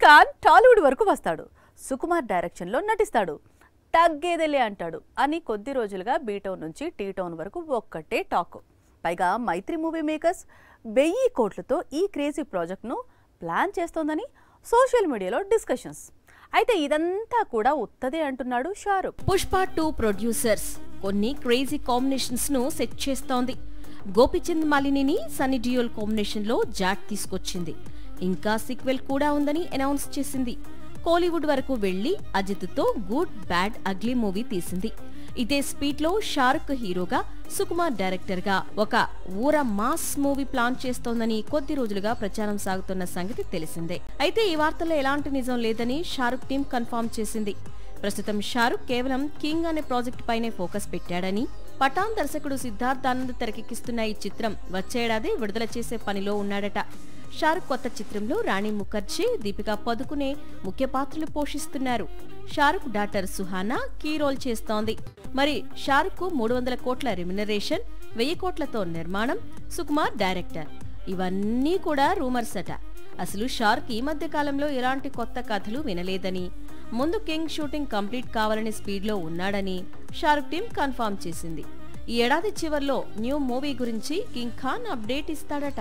ఖాన్ టాలీవుడ్ వరకు వస్తాడు. సుకుమార్ డైరెక్షన్లో నటిస్తాడు. తగ్గేదేలే అంటాడు అని కొద్ది రోజులుగా బీటౌన్ నుంచి టీటౌన్ వరకు ఒక్కటే టాక్. పైగా మైత్రి మూవీ మేకర్స్ 1000 కోట్లతో ఈ క్రేజీ ప్రాజెక్ట్ను ప్లాన్ చేస్తోందని సోషల్ మీడియాలో డిస్కషన్స్. అయితే ఇదంతా కూడా ఉత్తదే అంటున్నాడు షారుఖ్. పుష్ప 2 ప్రొడ్యూసర్స్ కొన్ని క్రేజీ కాంబినేషన్స్ ను సెట్ చేస్తోంది. గోపిచంద్ మాలినిని సన్నీ డియోల్ కాంబినేషన్ లో జాట్ తీసుకొచ్చింది. ఇంకా సీక్వెల్ కూడా ఉందని అనౌన్స్ చేసింది. కోలీవుడ్ వరకు వెళ్లి అజిత్ తో గుడ్ బ్యాడ్ అగ్లీ మూవీ తీసింది. ఇదే స్పీడ్ లో షారుఖ్ హీరోగా, సుకుమార్ డైరెక్టర్ గా ఒక ఊర మాస్ మూవీ ప్లాన్ చేస్తోందని కొద్ది రోజులుగా ప్రచారం సాగుతున్న సంగతి తెలిసిందే. అయితే ఈ వార్తల్లో ఎలాంటి నిజం లేదని షారుఖ్ టీం కన్ఫర్మ్ చేసింది. ప్రస్తుతం షారుఖ్ కేవలం కింగ్ అనే ప్రాజెక్ట్ పైనే ఫోకస్ పెట్టాడని, పఠాన్ దర్శకుడు సిద్ధార్థ్ ఆనంద్ తెరకెక్కిస్తున్న ఈ చిత్రం వచ్చే ఏడాది విడుదల చేసే పనిలో ఉన్నాడట. షారుఖ్ కొత్త చిత్రంలో రాణి ముఖర్జీ, దీపికా పదుకునే ముఖ్య పాత్రలు పోషిస్తున్నారు. Shahrukh daughter Suhana key role చేస్తోంది. మరి షారుఖ్ 300 కోట్ల రెమ్యునరేషన్, 1000 కోట్లతో నిర్మాణం, సుకుమార్ డైరెక్టర్, ఇవన్నీ కూడా రూమర్స్ అట. అసలు షారుఖ్ ఈ మధ్య కాలంలో ఎలాంటి కొత్త కథలు వినలేదని, ముందు కింగ్ షూటింగ్ కంప్లీట్ కావాలని స్పీడ్లో ఉన్నాడని షారుఖ్ టీం కన్ఫర్మ్ చేసింది. ఈ ఏడాది చివర్లో న్యూ మూవీ గురించి కింగ్ ఖాన్ అప్డేట్ ఇస్తాడట.